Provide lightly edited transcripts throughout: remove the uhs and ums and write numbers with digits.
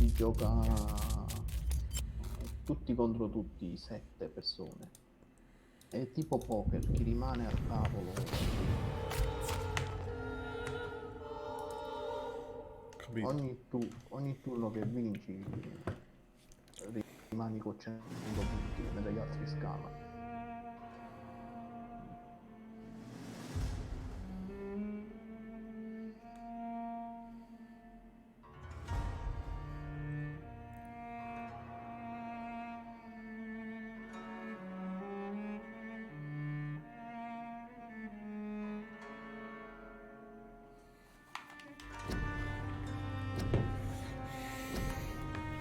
si gioca tutti contro tutti, 7 persone. È tipo poker, chi rimane al tavolo vince. Capito. Ogni turno che vinci rimani con 100 punti, mentre gli altri scalano.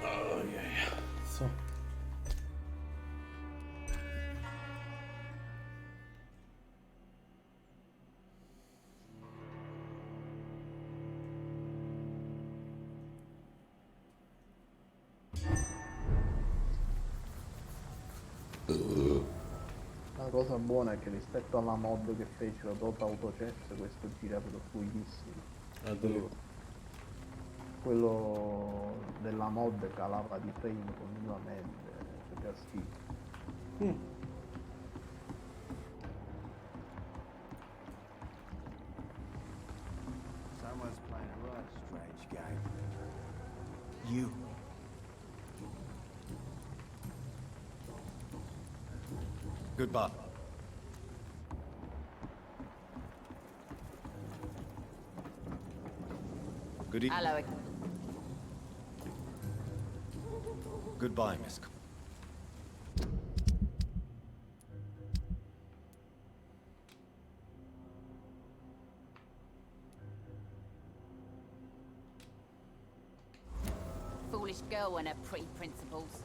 Oh yeah. So. La cosa buona è che rispetto alla mod che fecero dopo autochess, questo gira per fluidissimo. Quello della mod calava di frame continuamente, faceva schifo. Someone's playing a right strange game. You. Goodbye. Good evening. Hello. Goodbye, Miss. Foolish girl and her pretty principles. She's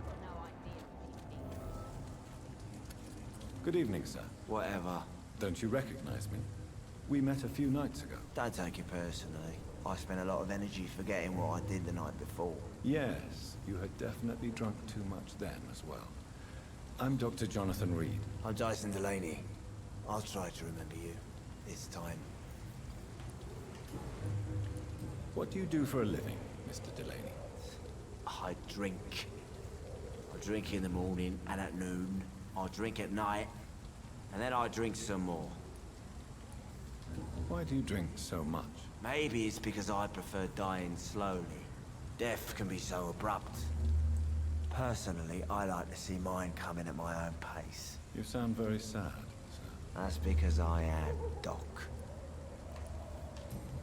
got no idea of anything. Good evening, sir. Whatever. Don't you recognize me? We met a few nights ago. Don't take it personally. I spent a lot of energy forgetting what I did the night before. Yes, you had definitely drunk too much then as well. I'm Dr. Jonathan Reed. I'm Jason Delaney. I'll try to remember you. This time. What do you do for a living, Mr. Delaney? I drink. I drink in the morning and at noon. I drink at night. And then I drink some more. Why do you drink so much? Maybe it's because I prefer dying slowly. Death can be so abrupt. Personally, I like to see mine coming at my own pace. You sound very sad, sir. That's because I am Doc.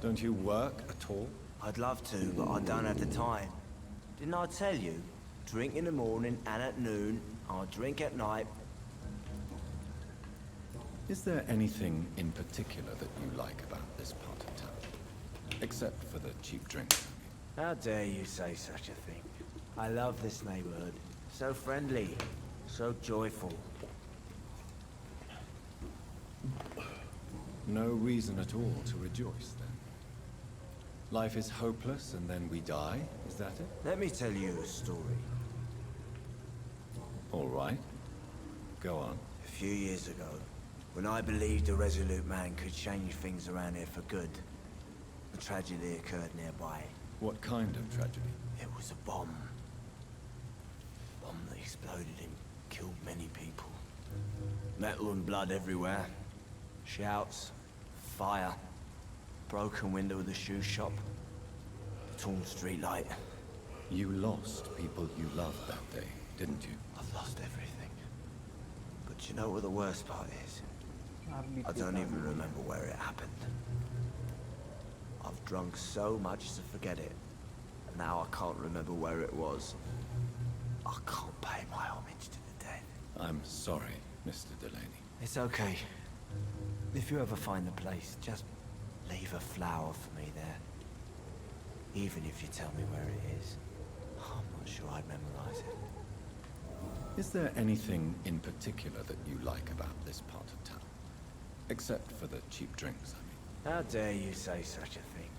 Don't you work at all? I'd love to, but I don't have the time. Didn't I tell you? Drink in the morning and at noon. I'll drink at night. Is there anything in particular that you like about this part of town? Except for the cheap drinks, I mean. How dare you say such a thing? I love this neighborhood. So friendly. So joyful. No reason at all to rejoice, then. Life is hopeless and then we die, is that it? Let me tell you a story. All right. Go on. A few years ago, when I believed a resolute man could change things around here for good, a tragedy occurred nearby. What kind of tragedy? It was a bomb. A bomb that exploded and killed many people. Metal and blood everywhere. Shouts, fire, broken window of the shoe shop, torn street light. You lost people you loved that day, didn't you? I've lost everything. But you know what the worst part is? I don't even remember where it happened. I've drunk so much to forget it. And now I can't remember where it was. I can't pay my homage to the dead. I'm sorry, Mr. Delaney. It's okay. If you ever find the place, just leave a flower for me there. Even if you tell me where it is. I'm not sure I'd memorize it. Is there anything in particular that you like about this part of town? Except for the cheap drinks, I mean. How dare you say such a thing?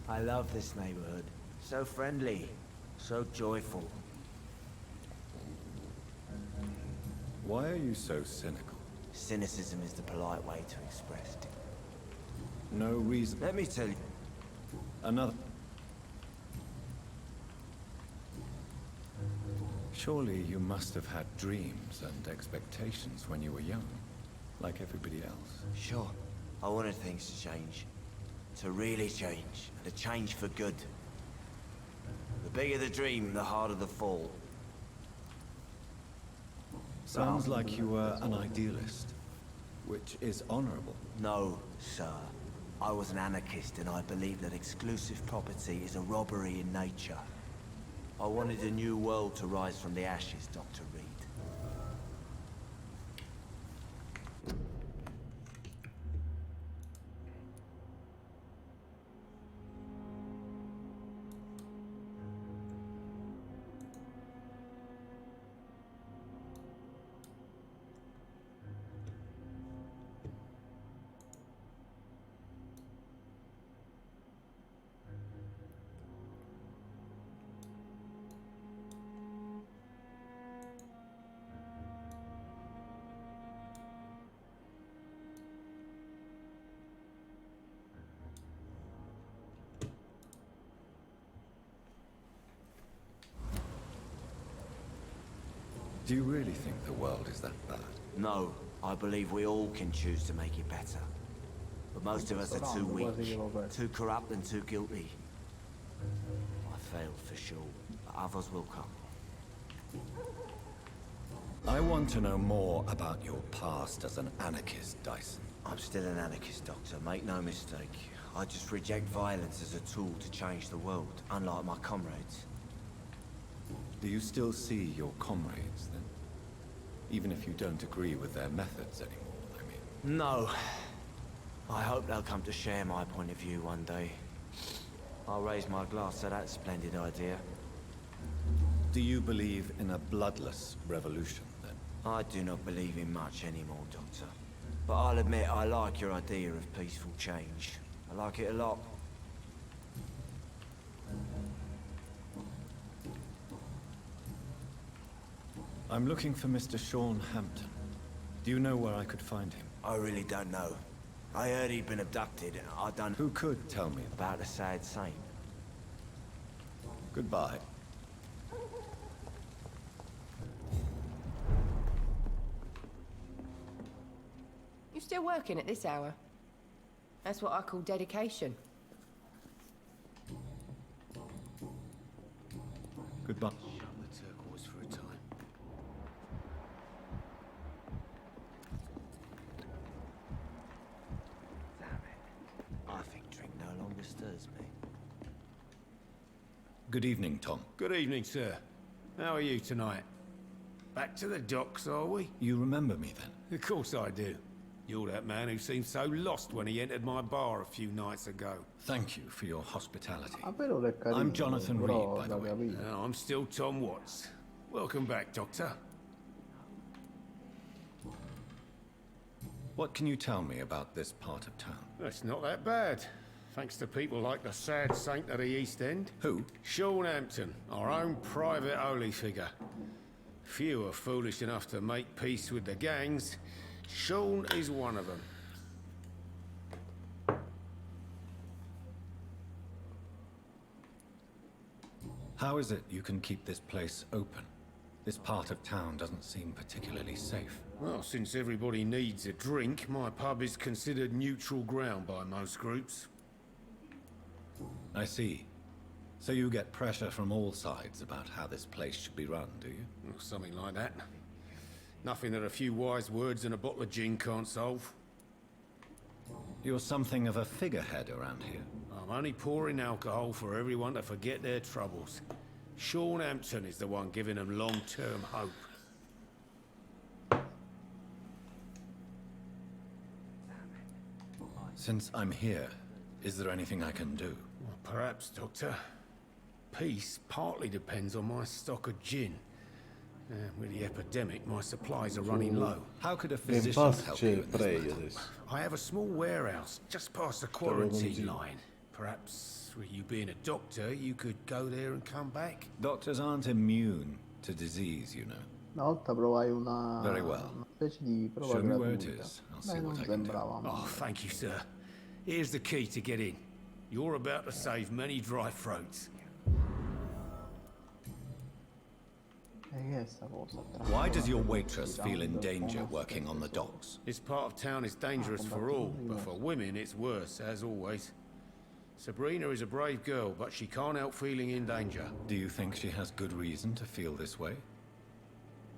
I love this neighborhood. So friendly. So joyful. Why are you so cynical? Cynicism is the polite way to express it. No reason. Let me tell you. Another. Surely you must have had dreams and expectations when you were young, like everybody else. Sure. I wanted things to change. To really change. And to change for good. The bigger the dream, the harder the fall. Sounds like you were an idealist, which is honorable. No, sir. I was an anarchist and I believed that exclusive property is a robbery in nature. I wanted a new world to rise from the ashes, Dr. Reed. Do you really think the world is that bad? No, I believe we all can choose to make it better. But most of us are too weak, too corrupt and too guilty. I failed for sure, but others will come. I want to know more about your past as an anarchist, Dyson. I'm still an anarchist, Doctor, make no mistake. I just reject violence as a tool to change the world, unlike my comrades. Do you still see your comrades, then? Even if you don't agree with their methods anymore, I mean. No. I hope they'll come to share my point of view one day. I'll raise my glass to that splendid idea. Do you believe in a bloodless revolution, then? I do not believe in much anymore, Doctor. But I'll admit I like your idea of peaceful change. I like it a lot. I'm looking for Mr. Sean Hampton. Do you know where I could find him? I really don't know. I heard he'd been abducted and I don't... Who could tell me? About the sad saint. Goodbye. You still working at this hour? That's what I call dedication. Goodbye. Shut the turquoise for a time. Damn it. I think drink no longer stirs me. Good evening, Tom. Good evening, sir. How are you tonight? Back to the docks, are we? You remember me, then? Of course I do. You're that man who seemed so lost when he entered my bar a few nights ago. Thank you for your hospitality. Ah, però è carino, I'm Jonathan però Reed, by the da way. capire. Now, I'm still Tom Watts. Welcome back, Doctor. What can you tell me about this part of town? It's not that bad. Thanks to people like the sad saint of the East End. Who? Sean Hampton, our own private holy figure. Few are foolish enough to make peace with the gangs. Sean is one of them. How is it you can keep this place open? This part of town doesn't seem particularly safe. Well, since everybody needs a drink, my pub is considered neutral ground by most groups. I see. So you get pressure from all sides about how this place should be run, do you? Or something like that. Nothing that a few wise words and a bottle of gin can't solve. You're something of a figurehead around here. I'm only pouring alcohol for everyone to forget their troubles. Sean Hampton is the one giving them long-term hope. Since I'm here, is there anything I can do? Well, perhaps, Doctor. Peace partly depends on my stock of gin. With the epidemic, my supplies are running low. How could a Game physician Pass help c'è you il in this Prey matter? adesso. I have a small warehouse just past the quarantine line. Perhaps, with you being a doctor, you could go there and come back? Doctors aren't immune to disease, you know. Una volta provai una, Very well. una specie di prova Show me where it gratuita. is. I'll see Beh, non what I can do. sembrava Oh, male. thank you, sir. Here's the key to get in. You're about to save many dry throats. E che è sta cosa? Why does your waitress feel in danger working on the docks? This part of town is dangerous for all, but for women it's worse, as always. Sabrina is a brave girl, but she can't help feeling in danger. Do you think she has good reason to feel this way?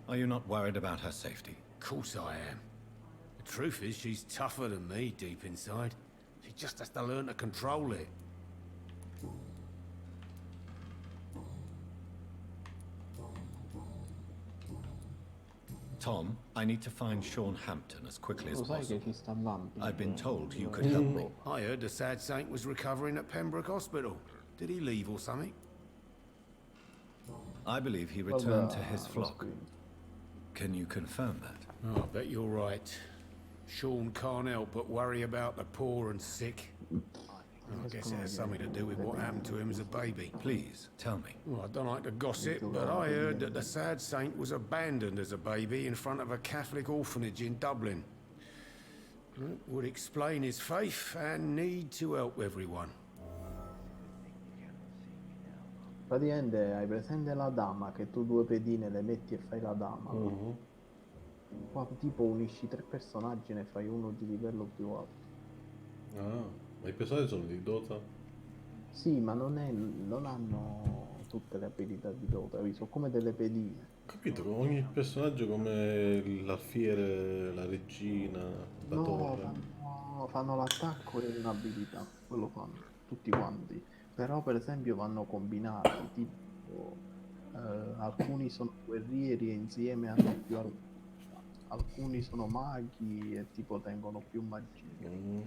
Are you not worried about her safety? Of course I am. The truth is, she's tougher than me deep inside. She just has to learn to control it. Tom, I need to find Sean Hampton as quickly as Lo sai che possible. ci sta Vampyr? I've been told you could help me. I heard the sad saint was recovering at Pembroke Hospital. Did he leave or something? I believe he returned to his Lo flock. screen. Can you confirm that? Oh, I bet you're right. Sean can't help but worry about the poor and sick. I guess it has something to do with what happened to him as a baby. Please, tell me. Well, I don't like to gossip, but I heard that the sad saint was abandoned as a baby in front of a Catholic orphanage in Dublin. It would explain his faith and need to help everyone. Praticamente hai presente la dama che tu due pedine le metti e fai la dama. No? Qua tipo unisci 3 personaggi e ne fai uno di livello più alto. Ah, ma i personaggi sono di Dota? Sì, ma non hanno tutte le abilità di Dota, sono come delle pedine. Ho capito, ogni personaggio come l'alfiere, la regina, la torre. Fanno l'attacco e un'abilità, quello fanno, tutti quanti. Però per esempio vanno combinati, tipo alcuni sono guerrieri e insieme hanno più alcuni sono maghi e tipo tengono più magie.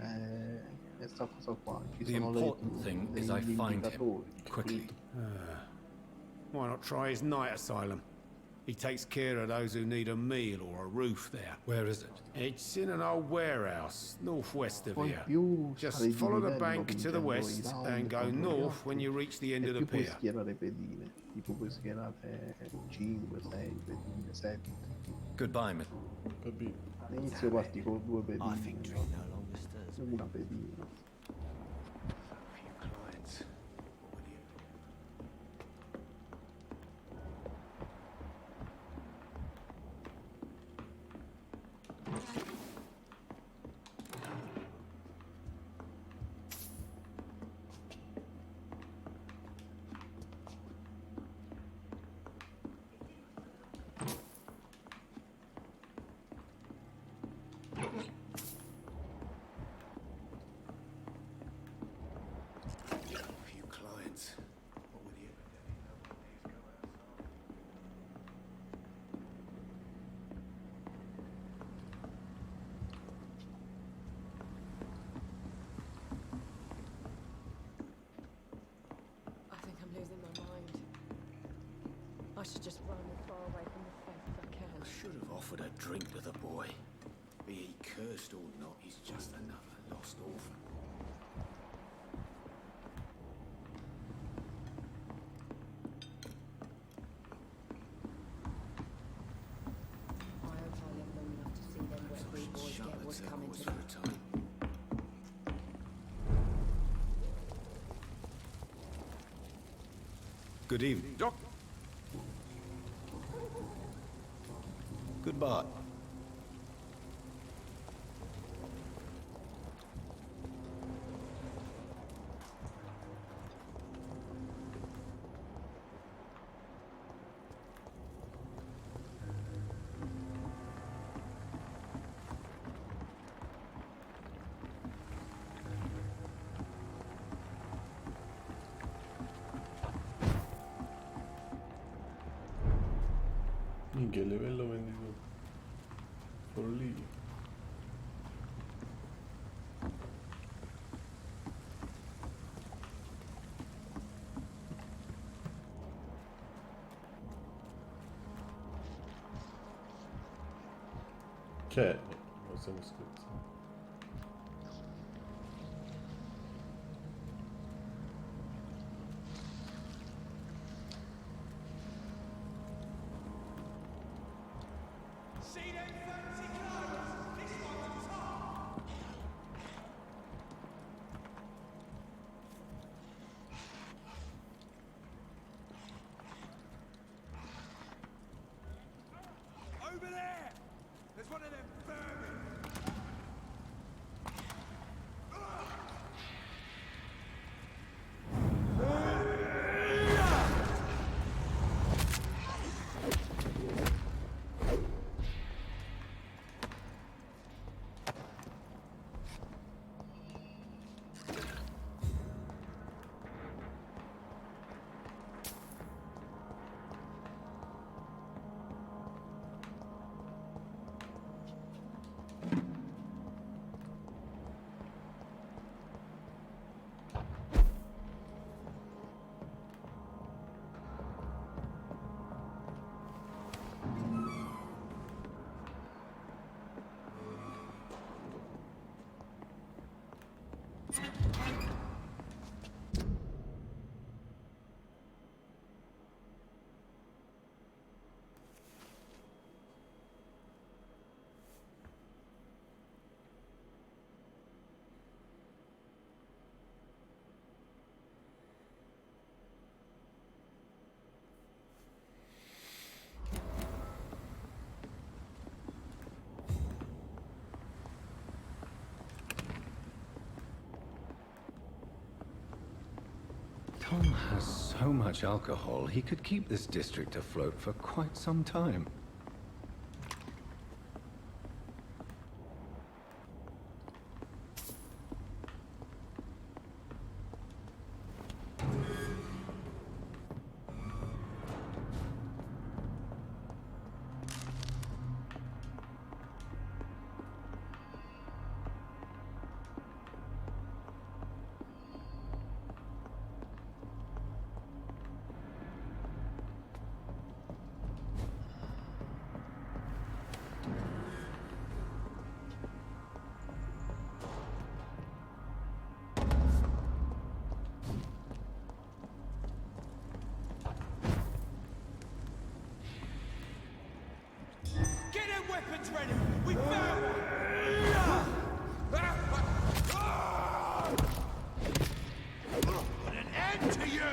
E sta cosa qua, ci The sono important thing is I gli find him indicatori, quickly. Why not try his night asylum? He takes care of those who need a meal or a roof there. Where is it? It's in an old warehouse, northwest of Poi here. più Just sali di follow the livello bank to the vincendo i west round and go contro gli north altri, when you reach the end e of the più puoi pier. schierare pedine, tipo puoi schierare 5, 6 pedine, 7. Goodbye, Miss. Capito? All'inizio parti con 2 pedine, I think drink no longer stirs me. una pedina. Few clients. What would you? Few clients. What would you? I think I'm losing my mind. I should just run as far away from this place as I can. I should have offered a drink to the boy. Be he cursed or not, he's just another lost orphan. I hope I live long enough to see them wet free boys Shut get the what's coming turquoise to for them. a time. Good evening. Doc, Goodbye. Minchia, il livello vendito. Follia. Che è? Non siamo scherzando. Tom has so much alcohol, he could keep this district afloat for quite some time. Weapons ready! We found one! Put an end to you!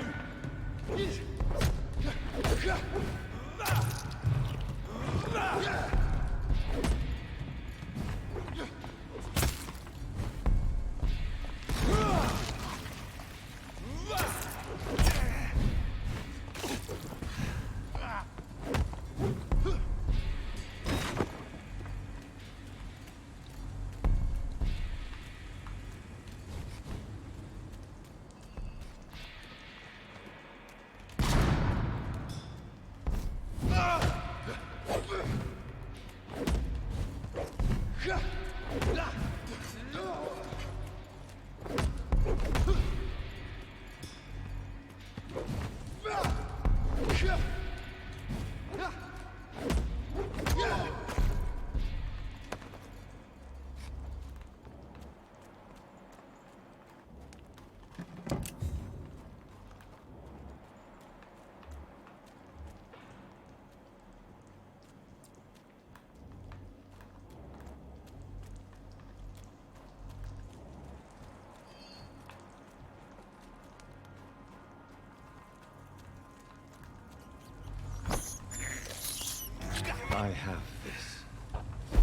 I have this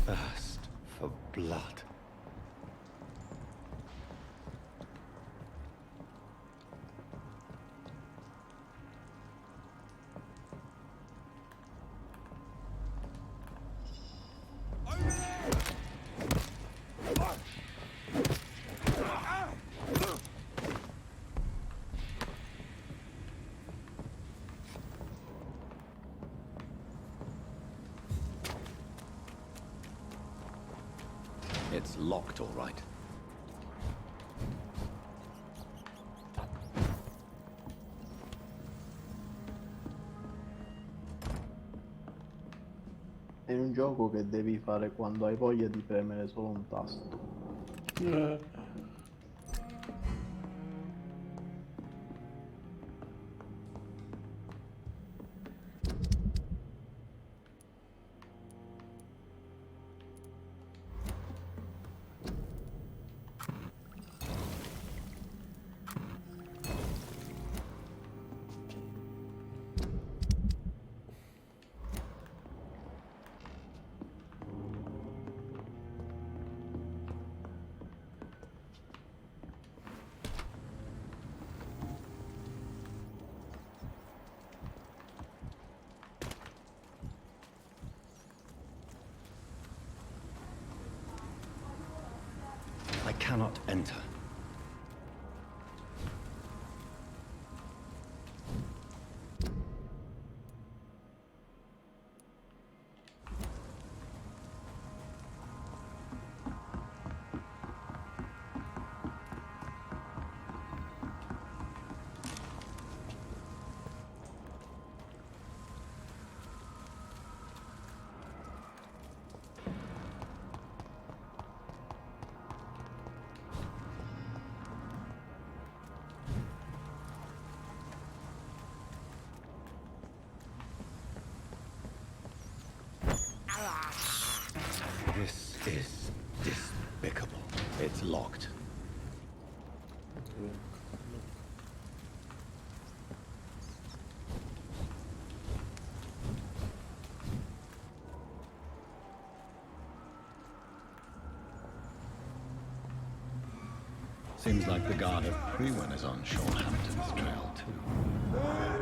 thirst for blood. It's locked, all right. È un gioco che devi fare quando hai voglia di premere solo un tasto. cannot enter. This is despicable. It's locked. Seems like the guard of Prewen is on Shorthampton's trail, too.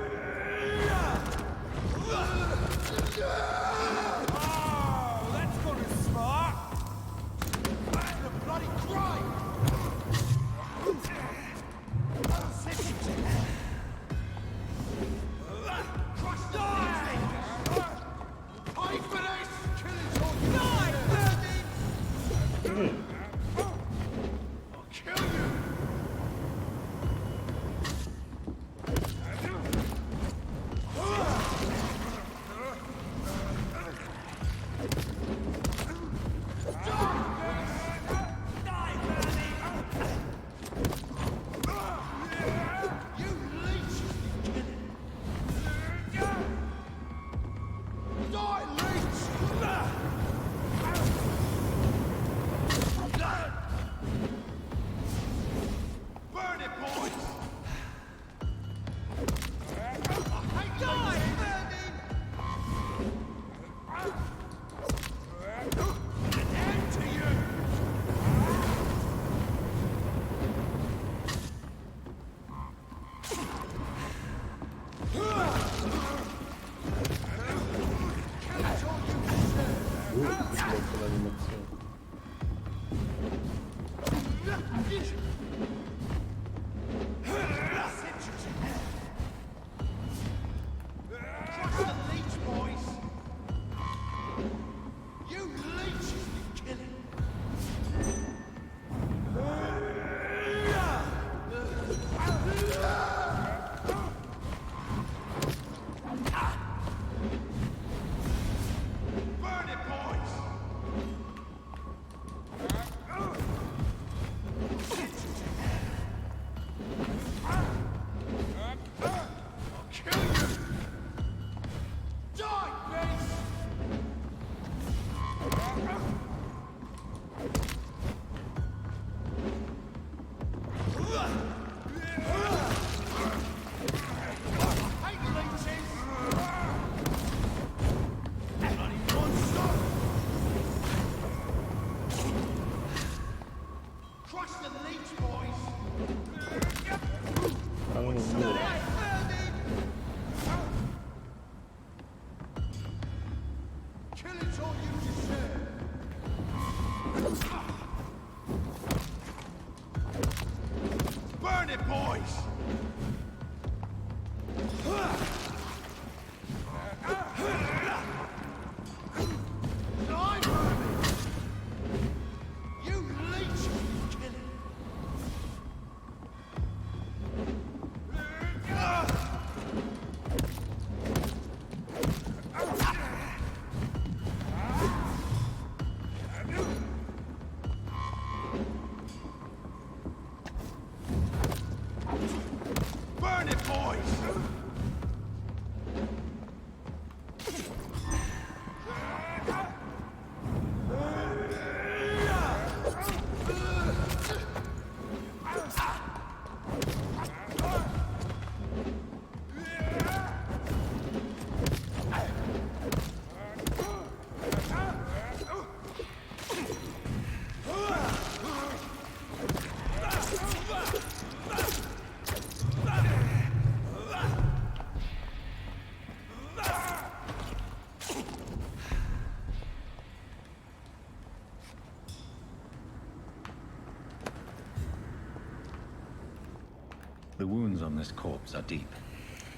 wounds on this corpse are deep,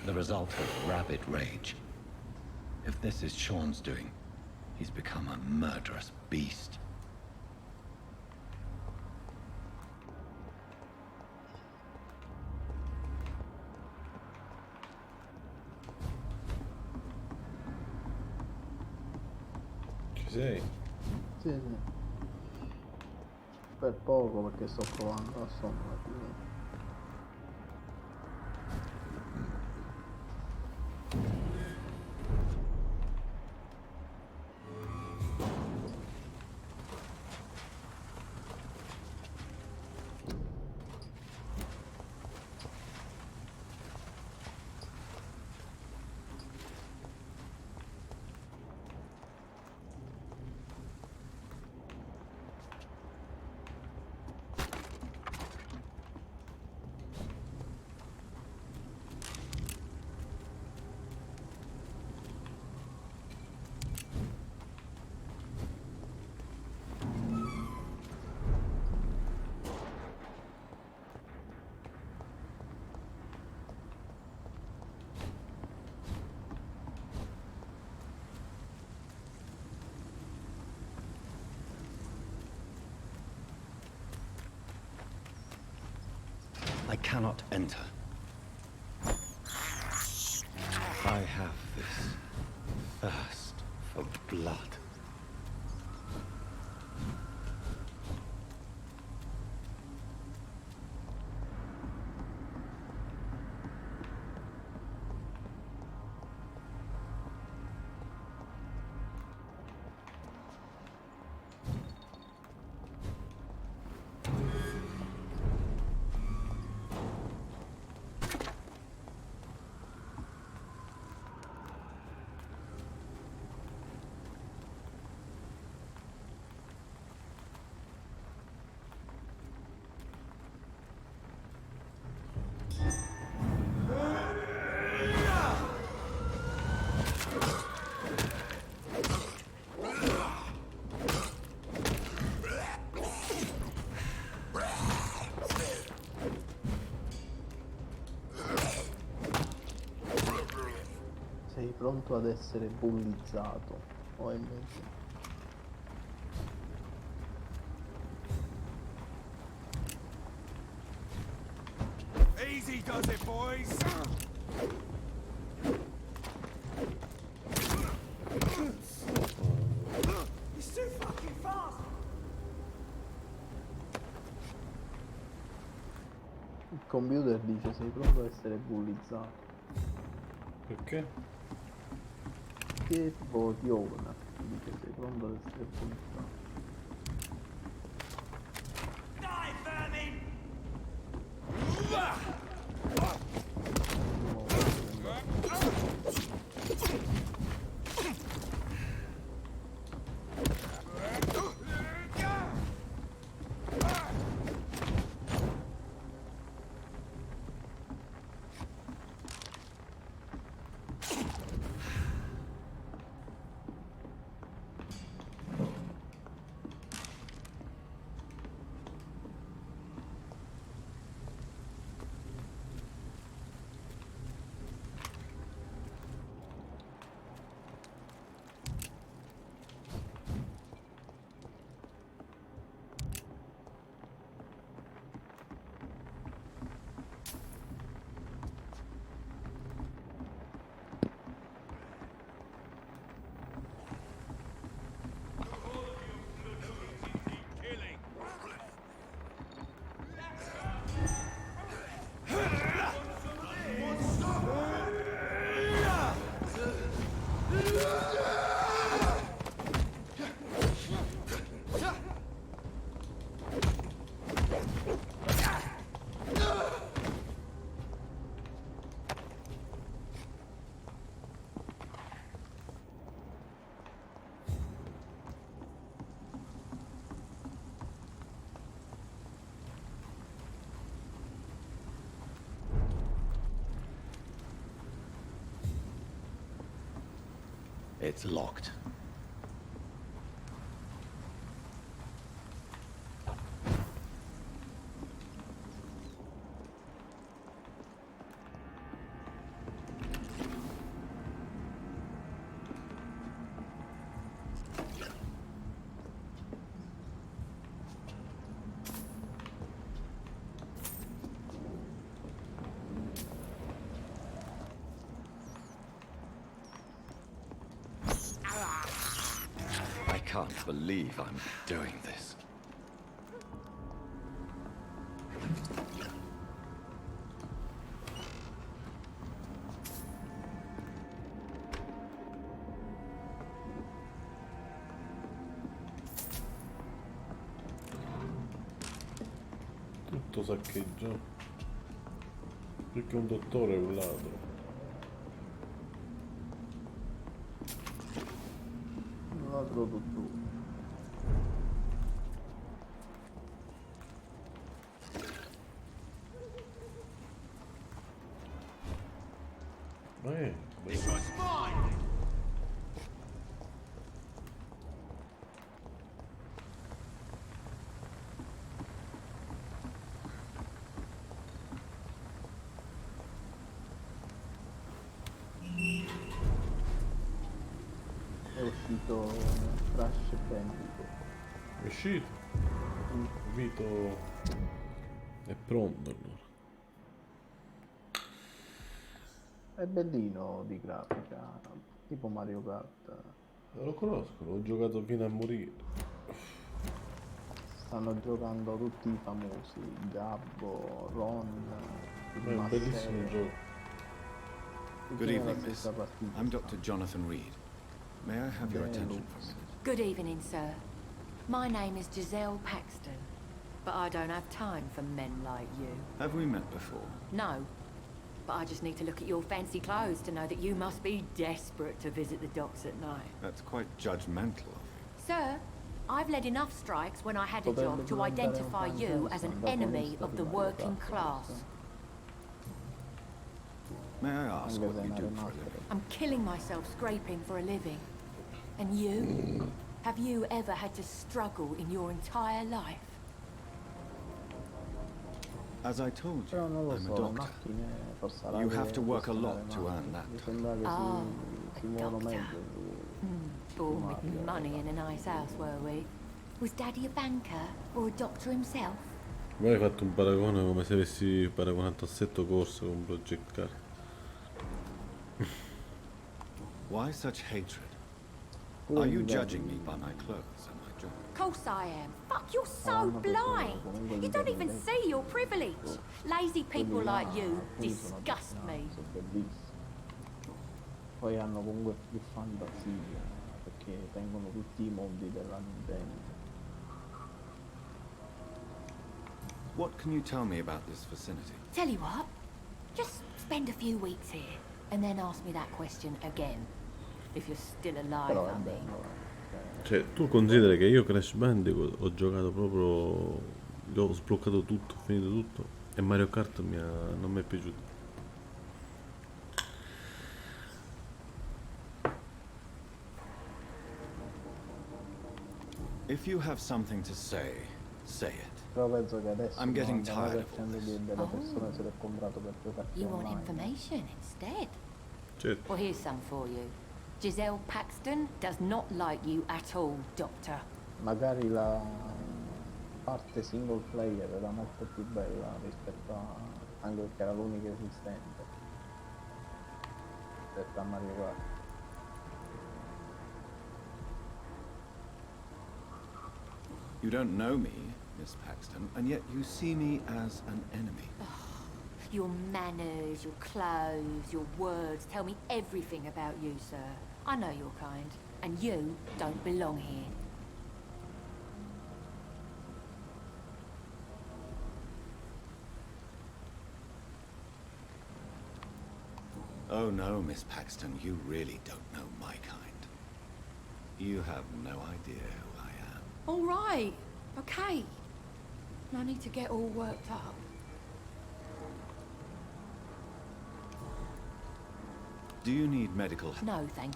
the result of rabid rage. If this is Sean's doing, he's become a murderous beast. Ci sei? Sì, sì. Per poco perché sto provando a sonno. I cannot enter. I have this thirst for blood. Sei pronto ad essere bullizzato, o invece... Easy does it, boys. He's too fucking fast. Il computer dice sei pronto ad essere bullizzato. Perché? Che tipo ti ovna, dice sei pronto ad essere bullizzato. Die, vermin! It's locked. can't believe I'm doing this. Tutto saccheggio. Perché un dottore è un ladro. Un altro dottore. Ma è? È uscito Crash Bandicoot. È uscito? Vito è pronto allora. È bellino di grafica, tipo Mario Kart. Lo conosco, l'ho giocato fino a morire. Stanno giocando tutti i famosi, Gabbo, Ron, È un bellissimo gioco. Good evening, miss. I'm Dr. Jonathan Reed. May I have your attention for a minute? Good evening, sir. My name is Giselle Paxton, but I don't have time for men like you. Have we met before? No, but I just need to look at your fancy clothes to know that you must be desperate to visit the docks at night. That's quite judgmental of you. Sir, I've led enough strikes when I had a job to identify you as an enemy of the working class. May I ask what you do for a living? I'm killing myself scraping for a living. And you? Have you ever had to struggle in your entire life? As I told you, Però non lo I'm a so, doctor. macchine forse You have to work a lot to earn that Mi title. sembra che Ah, si a muovono doctor. meglio. Born with money in a nice house, were we? Was Daddy a banker or a doctor himself? Ma hai fatto un paragone come se avessi paragonato assetto corso con Project Car. Why such hatred? Are you judging me by my clothes and my job? Of course I am. Fuck, you're so blind. You don't even see your privilege. Lazy people like you disgust me. Sono bellissimi. Poi hanno comunque più fantasia, perché tengono tutti i mondi della Nintendo. What can you tell me about this vicinity? Tell you what, just spend a few weeks here and then ask me that question again. If you're still alive, Però è I mean. bello. Cioè, tu consideri che io Crash Bandicoot ho giocato proprio. Ho sbloccato tutto, ho finito tutto. E Mario Kart non mi è piaciuto. If you have something to say it. Però penso che adesso I'm getting il tired of 99% delle persone se l'è comprato per giocarci You want online. information instead? Certo. Well, here's some for you. Giselle Paxton does not like you at all, Doctor. Magari la parte single player era molto più bella rispetto a, anche perché era l'unica esistente rispetto a Mario Kart. You don't know me, Miss Paxton, and yet you see me as an enemy. Your manners, your clothes, your words tell me everything about you, sir. I know your kind, and you don't belong here. Oh no, Miss Paxton, you really don't know my kind. You have no idea who I am. All right, okay. No need to get all worked up. Do you need medical help? No, thank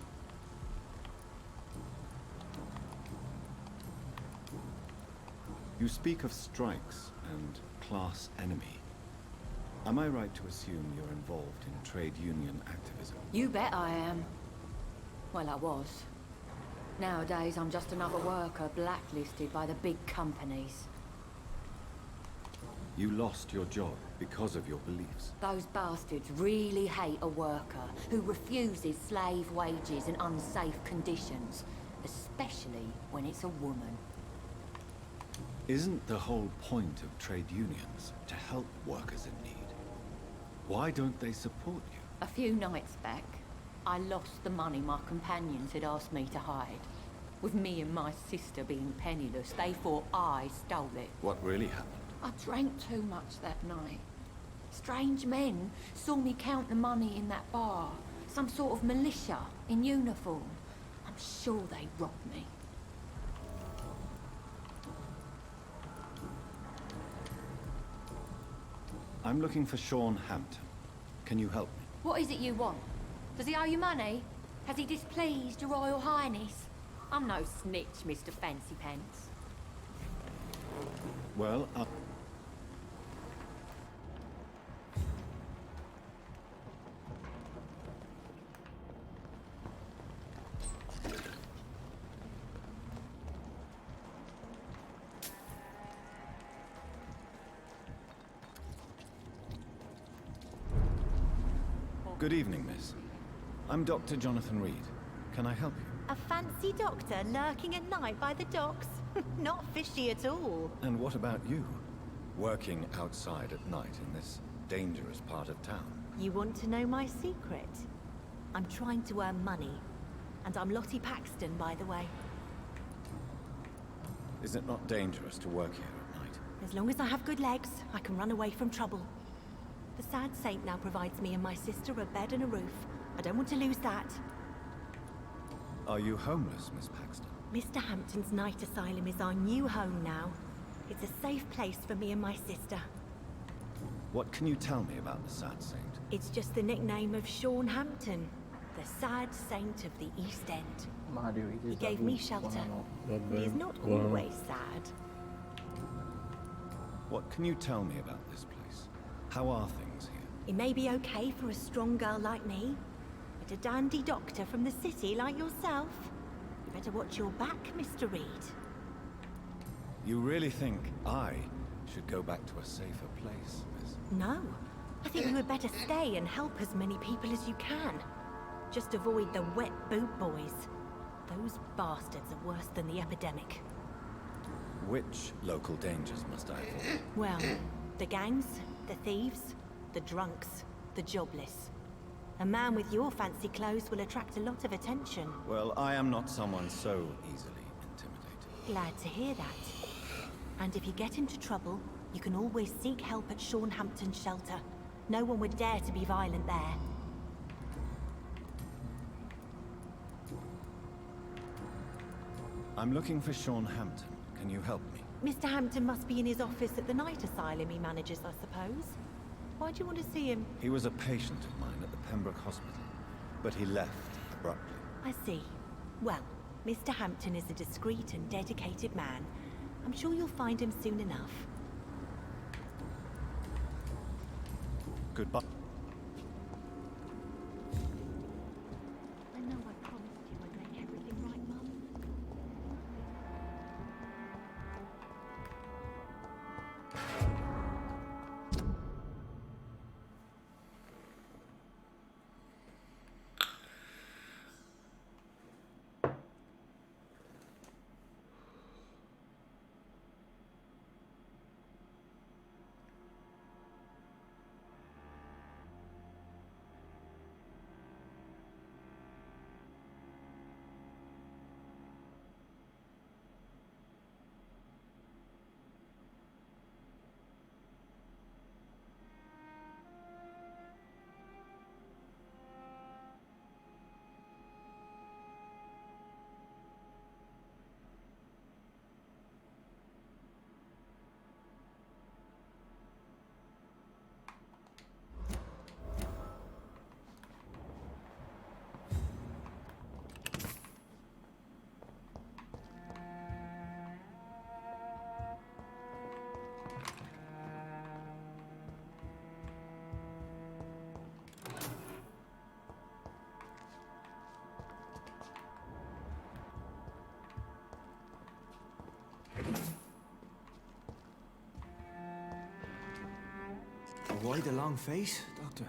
You speak of strikes and class enemy. Am I right to assume you're involved in trade union activism? you. Bet I am. Well, I was. Nowadays, I'm just another worker blacklisted by the big companies. You lost your job because of your beliefs. Those bastards really hate a worker who refuses slave wages and unsafe conditions. especially when it's a woman. Isn't the whole point of trade unions to help workers in need? Why don't they support you? A few nights back, I lost the money my companions had asked me to hide. With me and my sister being penniless, they thought I stole it. What really happened? I drank too much that night. Strange men saw me count the money in that bar. Some sort of militia in uniform. I'm sure they robbed me. I'm looking for Sean Hampton. Can you help me? What is it you want? Does he owe you money? Has he displeased your Royal Highness? I'm no snitch, Mr. Fancy Pants. Well, Good evening, miss. I'm Dr. Jonathan Reed. Can I help you? A fancy doctor lurking at night by the docks? Not fishy at all. And what about you? Working outside at night in this dangerous part of town? You want to know my secret? I'm trying to earn money. And I'm Lottie Paxton, by the way. Is it not dangerous to work here at night? As long as I have good legs, I can run away from trouble. The sad saint now provides me and my sister a bed and a roof. I don't want to lose that. Are you homeless, Miss Paxton? Mr. Hampton's night asylum is our new home now. It's a safe place for me and my sister. What can you tell me about the Sad Saint? It's just the nickname of Sean Hampton, the sad saint of the East End. Mario, He gave me shelter. Vabbè, He's not buono. always sad. What can you tell me about this place? How are things here? It may be okay for a strong girl like me, but a dandy doctor from the city like yourself, you better watch your back, Mr. Reed. You really think I should go back to a safer place, miss? No, I think you would better stay and help as many people as you can. Just avoid the wet boot boys. Those bastards are worse than the epidemic. Which local dangers must I avoid? Well, the gangs, the thieves, the drunks, the jobless. A man with your fancy clothes will attract a lot of attention. Well, I am not someone so easily intimidated. Glad to hear that. And if you get into trouble, you can always seek help at Sean Hampton's shelter. No one would dare to be violent there. I'm looking for Sean Hampton. Can you help me? Mr. Hampton must be in his office at the night asylum he manages, I suppose. Why do you want to see him? He was a patient of mine at the Pembroke Hospital, but he left abruptly. I see. Well, Mr. Hampton is a discreet and dedicated man. I'm sure you'll find him soon enough. Goodbye. I know I promised you I'd make everything right, Mum. Avoid a long face, Doctor.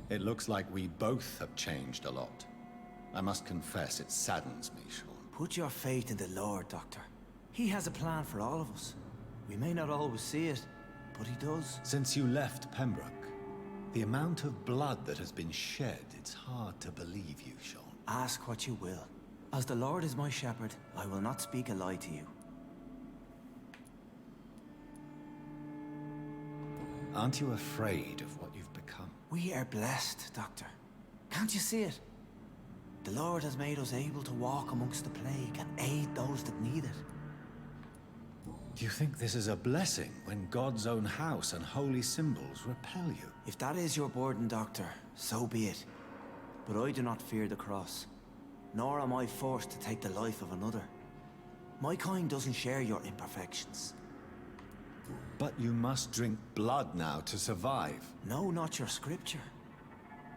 It looks like we both have changed a lot. I must confess, it saddens me, Sean. Put your faith in the Lord, Doctor. He has a plan for all of us. We may not always see it, but he does. Since you left Pembroke, the amount of blood that has been shed, it's hard to believe you, Sean. Ask what you will. As the Lord is my shepherd, I will not speak a lie to you. Aren't you afraid of what you've become? We are blessed, Doctor. Can't you see it? The Lord has made us able to walk amongst the plague and aid those that need it. Do you think this is a blessing when God's own house and holy symbols repel you? If that is your burden, Doctor, so be it. But I do not fear the cross, nor am I forced to take the life of another. My kind doesn't share your imperfections. But you must drink blood now to survive. No, not your scripture.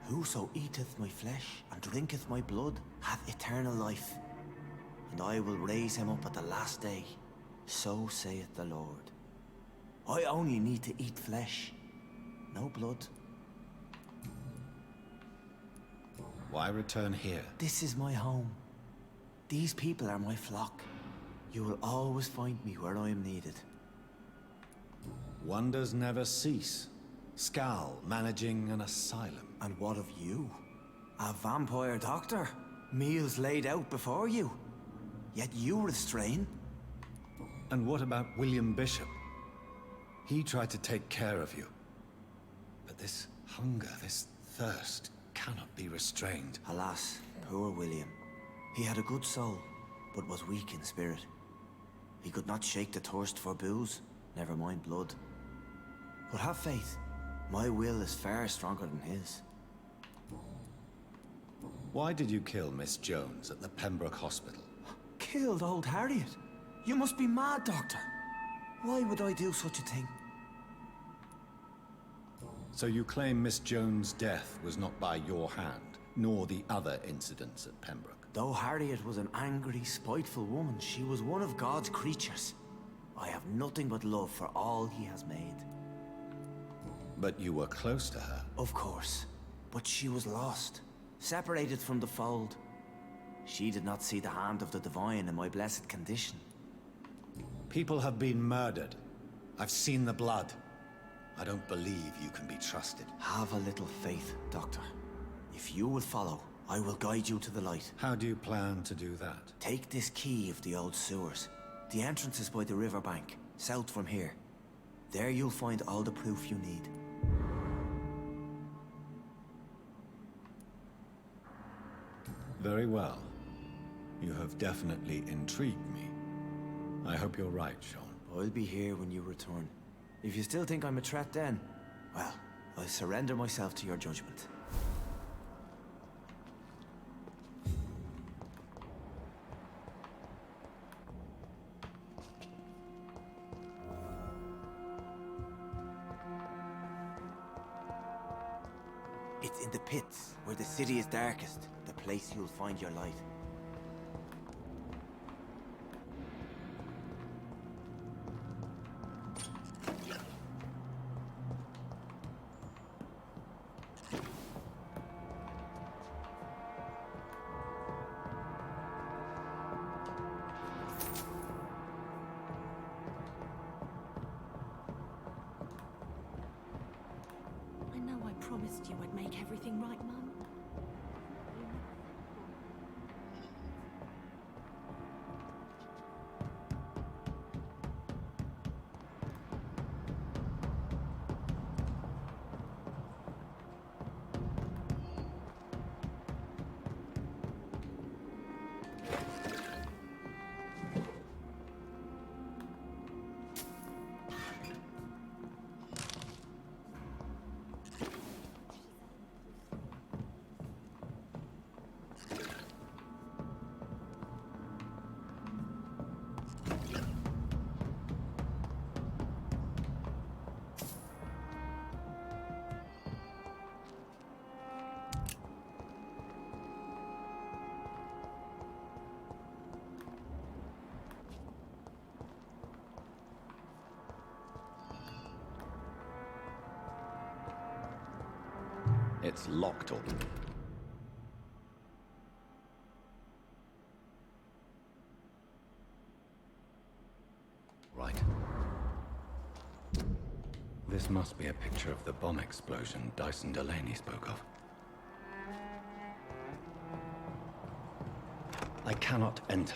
Whoso eateth my flesh and drinketh my blood hath eternal life, and I will raise him up at the last day. So saith the Lord. I only need to eat flesh, no blood. Why return here? This is my home. These people are my flock. You will always find me where I am needed. Wonders never cease. Skal managing an asylum. And what of you? A vampire doctor? Meals laid out before you. Yet you restrain? And what about William Bishop? He tried to take care of you. But this hunger, this thirst, cannot be restrained. Alas, poor William. He had a good soul, but was weak in spirit. He could not shake the thirst for booze, never mind blood. But have faith. My will is far stronger than his. Why did you kill Miss Jones at the Pembroke Hospital? Killed old Harriet? You must be mad, Doctor. Why would I do such a thing? So you claim Miss Jones' death was not by your hand, nor the other incidents at Pembroke? Though Harriet was an angry, spiteful woman, she was one of God's creatures. I have nothing but love for all he has made. But you were close to her. Of course. But she was lost, separated from the fold. She did not see the hand of the divine in my blessed condition. People have been murdered. I've seen the blood. I don't believe you can be trusted. Have a little faith, Doctor. If you will follow, I will guide you to the light. How do you plan to do that? Take this key of the old sewers. The entrance is by the riverbank, south from here. There you'll find all the proof you need. Very well. You have definitely intrigued me. I hope you're right, Sean. I'll be here when you return. If you still think I'm a threat then, well, I'll surrender myself to your judgment. It's in the pits, where the city is darkest, the place you'll find your light. I know I promised you I'd make everything right, Mum. It's locked all. Right. This must be a picture of the bomb explosion Dyson Delaney spoke of. I cannot enter.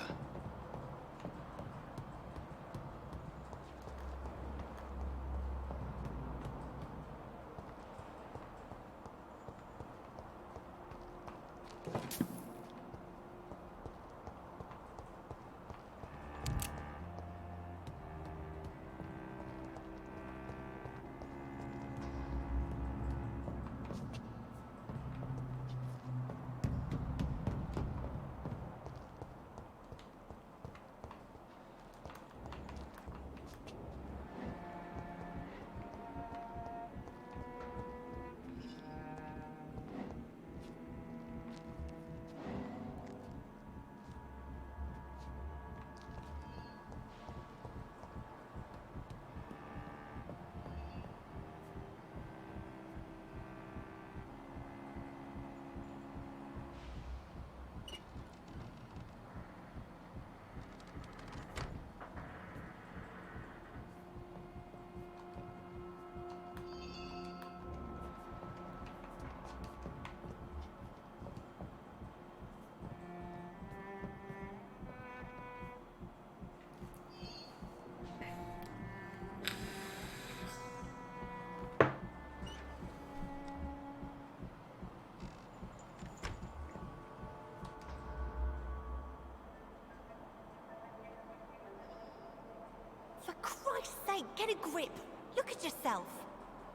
For Christ's sake, get a grip. Look at yourself.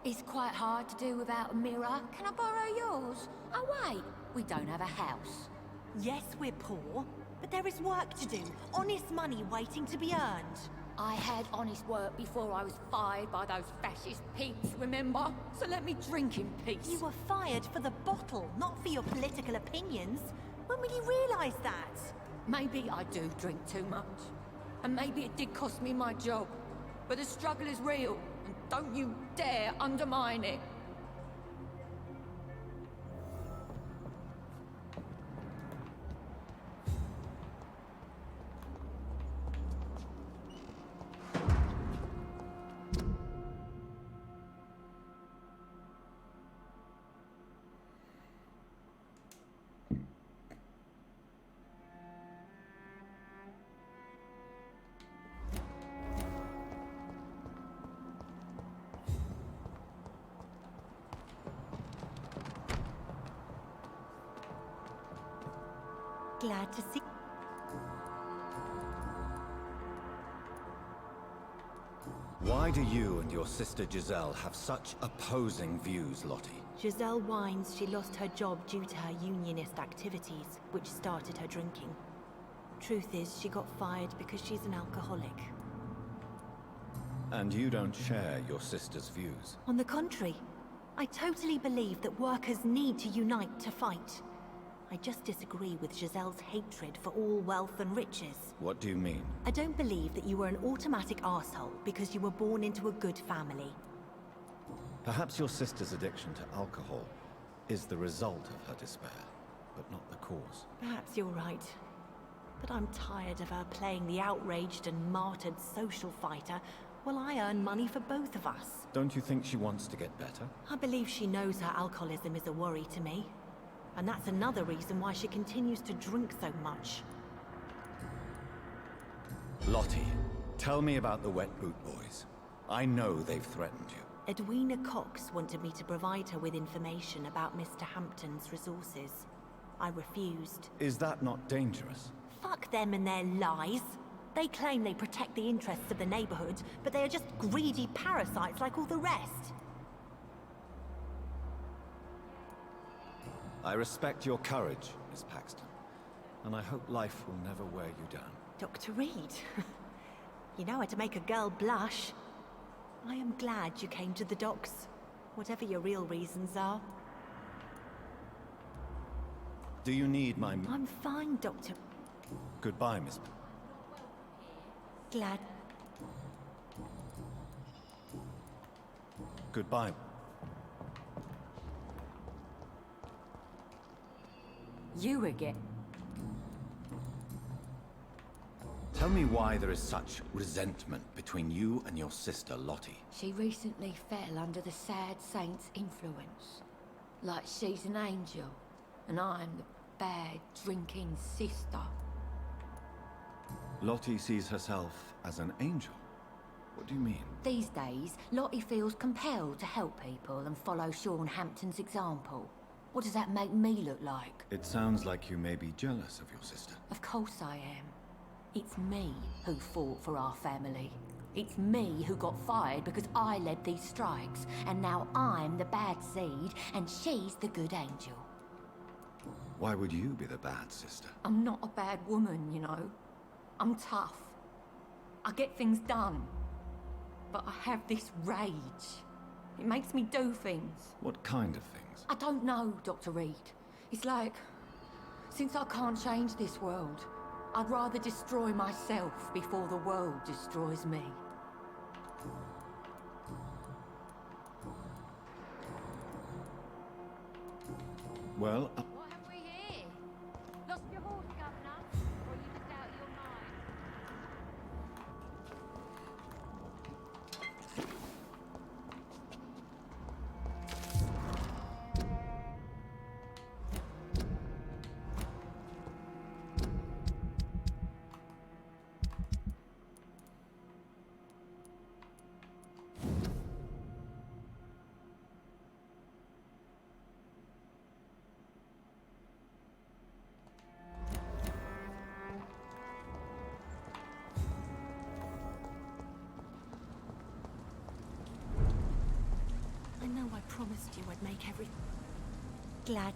It's quite hard to do without a mirror. Can I borrow yours? Oh wait, we don't have a house. Yes, we're poor, but there is work to do. Honest money waiting to be earned. I had honest work before I was fired by those fascist pigs, remember? So let me drink in peace. You were fired for the bottle, not for your political opinions. When will you realise that? Maybe I do drink too much. And maybe it did cost me my job. But the struggle is real, and don't you dare undermine it. Glad to see. Why do you and your sister Giselle have such opposing views, Lottie? Giselle whines she lost her job due to her unionist activities, which started her drinking. Truth is, she got fired because she's an alcoholic. And you don't share your sister's views? On the contrary, I totally believe that workers need to unite to fight. I just disagree with Giselle's hatred for all wealth and riches. What do you mean? I don't believe that you were an automatic arsehole because you were born into a good family. Perhaps your sister's addiction to alcohol is the result of her despair, but not the cause. Perhaps you're right. But I'm tired of her playing the outraged and martyred social fighter while I earn money for both of us. Don't you think she wants to get better? I believe she knows her alcoholism is a worry to me. And that's another reason why she continues to drink so much. Lottie, tell me about the Wet Boot Boys. I know they've threatened you. Edwina Cox wanted me to provide her with information about Mr. Hampton's resources. I refused. Is that not dangerous? Fuck them and their lies. They claim they protect the interests of the neighborhood, but they are just greedy parasites like all the rest. I respect your courage, Miss Paxton, and I hope life will never wear you down. Dr. Reed, you know how to make a girl blush. I am glad you came to the docks, whatever your real reasons are. Do you need my... I'm fine, Doctor. Goodbye, Miss... Glad. Goodbye. You again. Tell me why there is such resentment between you and your sister, Lottie. She recently fell under the sad saint's influence. Like she's an angel, and I'm the bad, drinking sister. Lottie sees herself as an angel. What do you mean? These days, Lottie feels compelled to help people and follow Sean Hampton's example. What does that make me look like? It sounds like you may be jealous of your sister. Of course I am. It's me who fought for our family. It's me who got fired because I led these strikes. And now I'm the bad seed, and she's the good angel. Why would you be the bad sister? I'm not a bad woman, you know. I'm tough. I get things done. But I have this rage. It makes me do things. What kind of things? I don't know, Dr. Reed. It's like, since I can't change this world, I'd rather destroy myself before the world destroys me. Well, What have we here? Lost your horse, Governor? Or are you just out of your mind? I know I promised you I'd make every... Glad.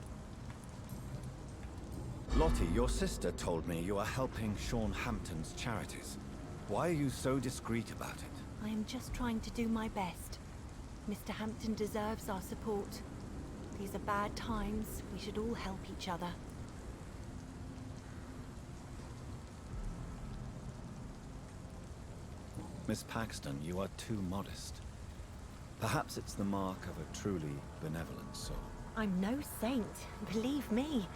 Lottie, your sister told me you are helping Sean Hampton's charities. Why are you so discreet about it? I am just trying to do my best. Mr. Hampton deserves our support. These are bad times. We should all help each other. Miss Paxton, you are too modest. Perhaps it's the mark of a truly benevolent soul. I'm no saint, believe me.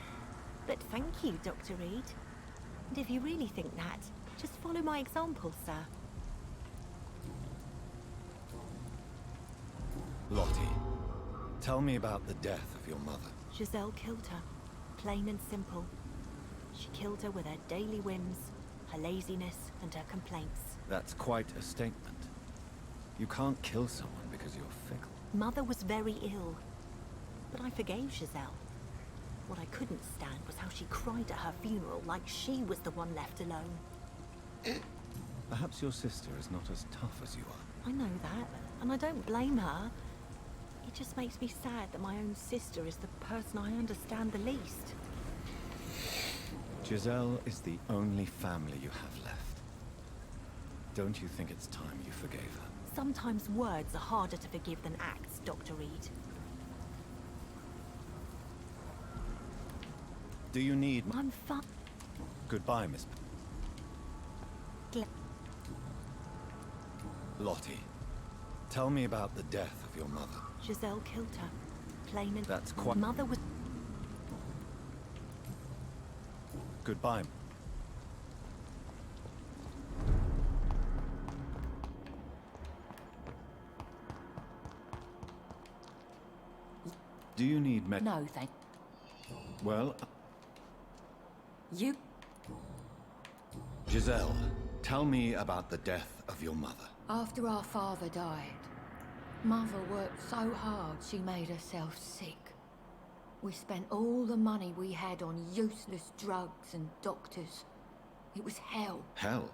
But thank you, Dr. Reed. And if you really think that, just follow my example, sir. Lottie, tell me about the death of your mother. Giselle killed her. Plain and simple. She killed her with her daily whims, her laziness, and her complaints. That's quite a statement. You can't kill someone because you're fickle. Mother was very ill, but I forgave Giselle. What I couldn't stand was how she cried at her funeral like she was the one left alone. Perhaps your sister is not as tough as you are. I know that, and I don't blame her. It just makes me sad that my own sister is the person I understand the least. Giselle is the only family you have left. Don't you think it's time you forgave her? Sometimes words are harder to forgive than acts, Dr. Reed. Do you need... I'm fine. Goodbye, Miss... Lottie, tell me about the death of your mother. Giselle killed her. Plain and... That's quite... Mother was... Goodbye. Do you need med... No, thank Well, you. Giselle, tell me about the death of your mother. After our father died, Mother worked so hard she made herself sick. We spent all the money we had on useless drugs and doctors. It was hell. Hell?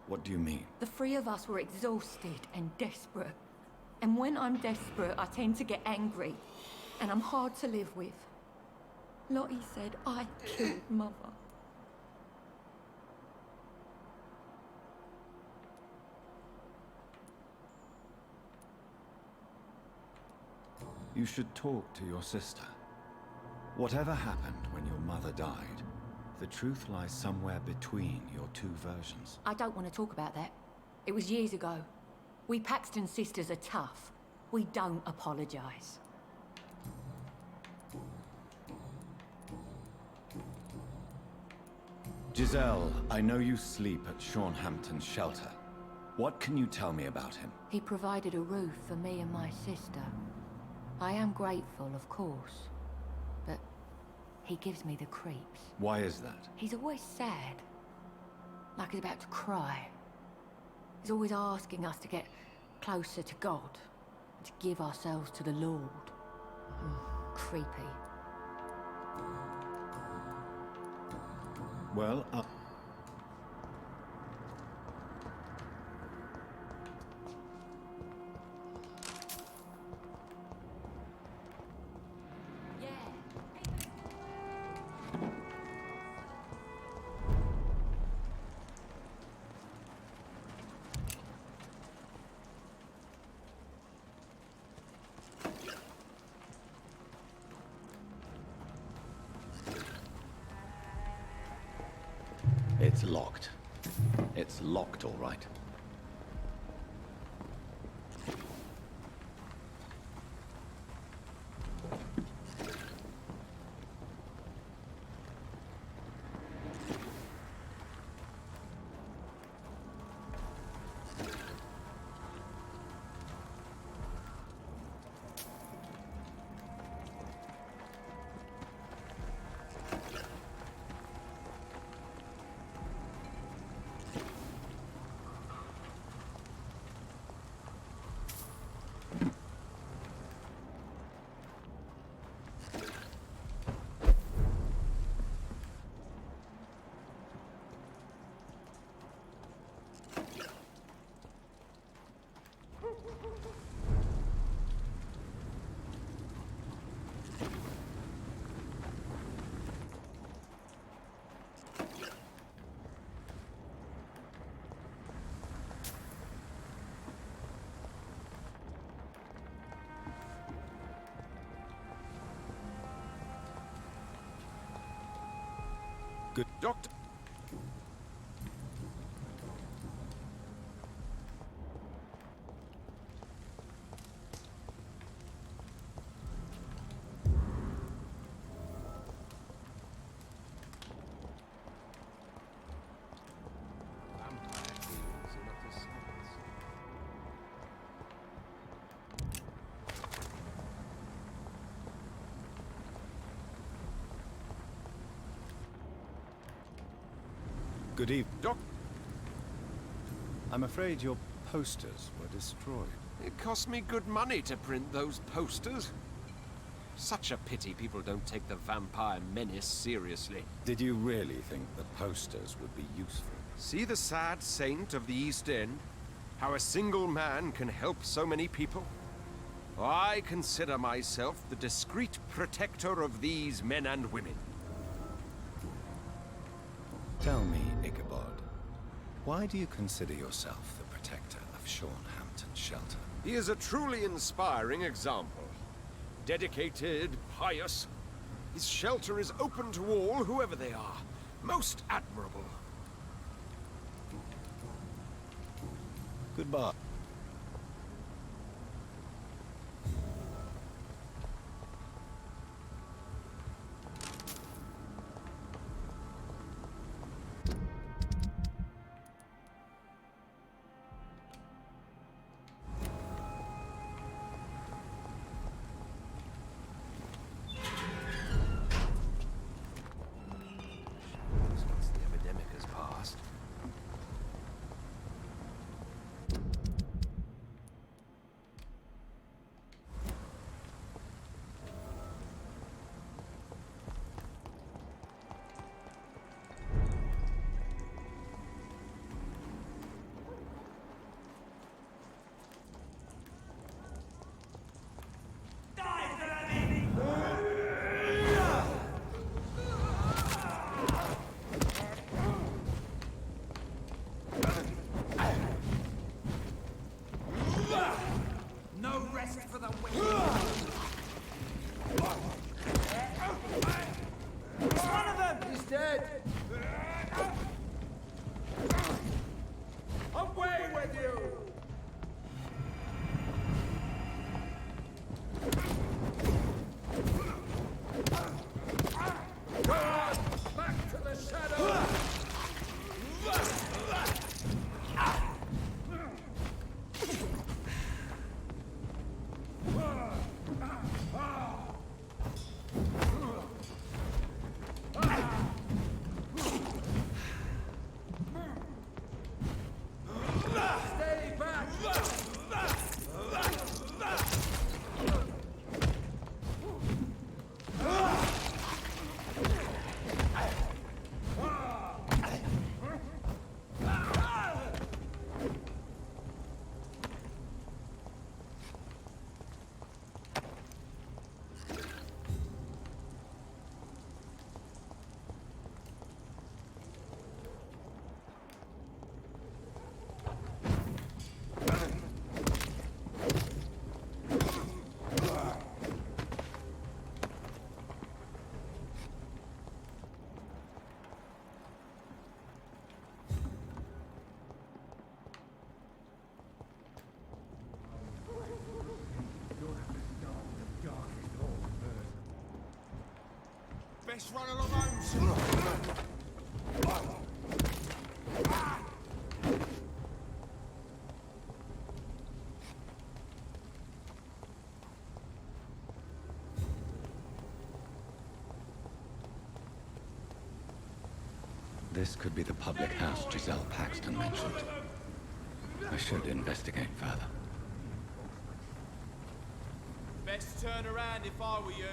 What do you mean? The three of us were exhausted and desperate. And when I'm desperate, I tend to get angry. And I'm hard to live with. Lottie said I killed Mother. You should talk to your sister. Whatever happened when your mother died, the truth lies somewhere between your two versions. I don't want to talk about that. It was years ago. We Paxton sisters are tough. We don't apologize. Giselle, I know you sleep at Hampton's shelter. What can you tell me about him? He provided a roof for me and my sister. I am grateful, of course, but he gives me the creeps. Why is that? He's always sad, like he's about to cry. He's always asking us to get closer to God, to give ourselves to the Lord. Creepy. Well, it's locked. It's locked, all right. Good doctor. Good evening. Doc. I'm afraid your posters were destroyed. It cost me good money to print those posters. Such a pity people don't take the vampire menace seriously. Did you really think the posters would be useful? See the sad saint of the East End? How a single man can help so many people? I consider myself the discreet protector of these men and women. Tell me, Ichabod, why do you consider yourself the protector of Hampton's shelter? He is a truly inspiring example. Dedicated, pious. His shelter is open to all, whoever they are. Most admirable. Goodbye. Once the epidemic has passed. Good evening. Doctor, I'm afraid your posters were destroyed. Did you really think that the posters would be useful? See the sad saint of the East End? How a single man can help so many people? I consider myself the discreet protector of these men and women. Let's run along home soon. This could be the public house Giselle Paxton mentioned. I should investigate further. Best turn around if I were you.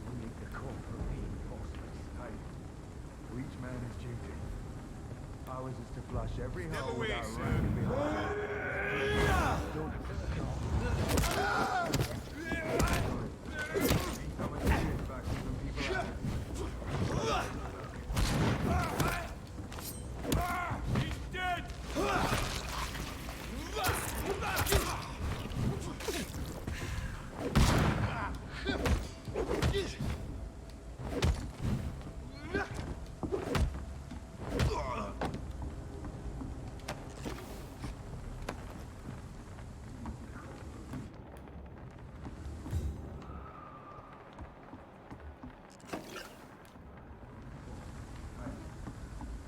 We need the corporal reinforcements. Hey, to each man his duty. Ours is to flush every hole without running behind. He's dead!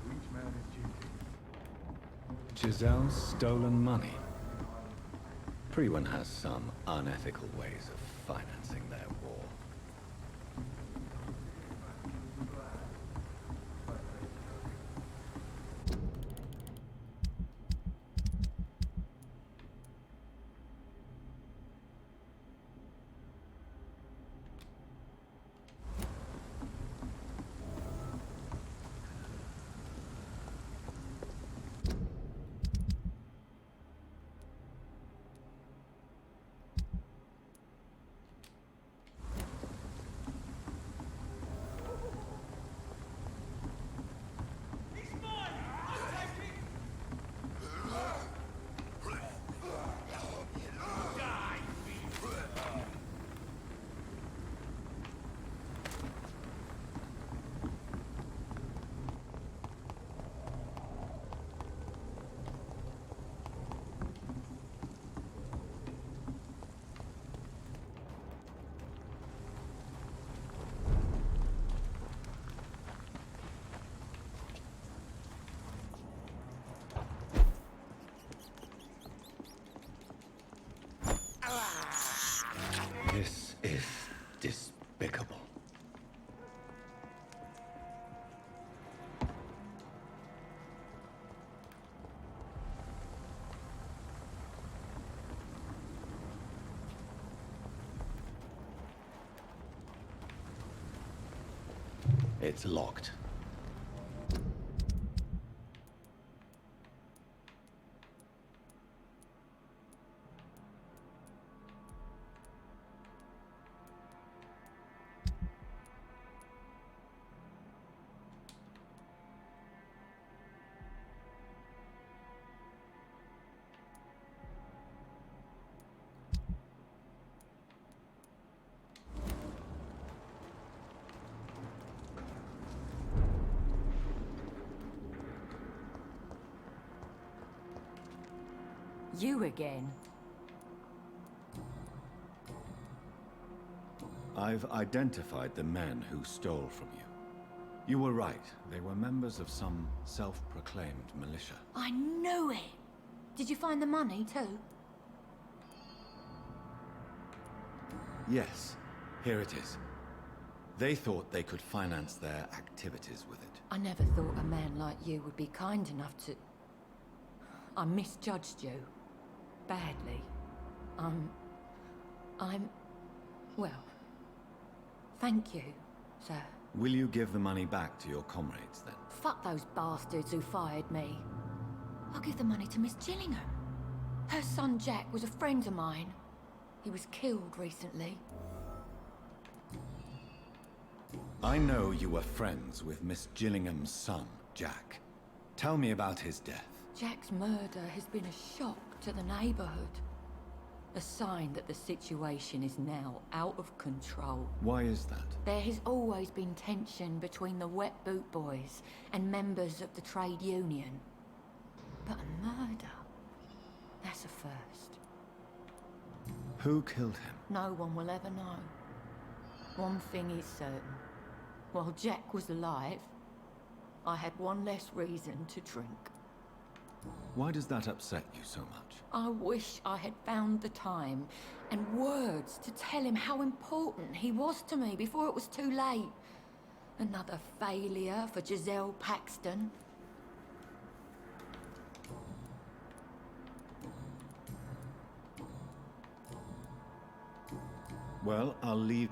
Each man his duty. Giselle's stolen money. Priwen has some unethical ways of financing their war. This is despicable. It's locked. You again? I've identified the men who stole from you. You were right. They were members of some self-proclaimed militia. I knew it! Did you find the money too? Yes, here it is. They thought they could finance their activities with it. I never thought a man like you would be kind enough to... I misjudged you. Badly. Well, thank you, sir. Will you give the money back to your comrades, then? Fuck those bastards who fired me. I'll give the money to Miss Gillingham. Her son Jack was a friend of mine. He was killed recently. I know you were friends with Miss Gillingham's son, Jack. Tell me about his death. Jack's murder has been a shock to the neighborhood. A sign that the situation is now out of control. Why is that? There has always been tension between the Wet Boot Boys and members of the trade union. But a murder? That's a first. Who killed him? No one will ever know. One thing is certain. While Jack was alive, I had one less reason to drink. Why does that upset you so much? I wish I had found the time and words to tell him how important he was to me before it was too late. Another failure for Giselle Paxton. Well, I'll leave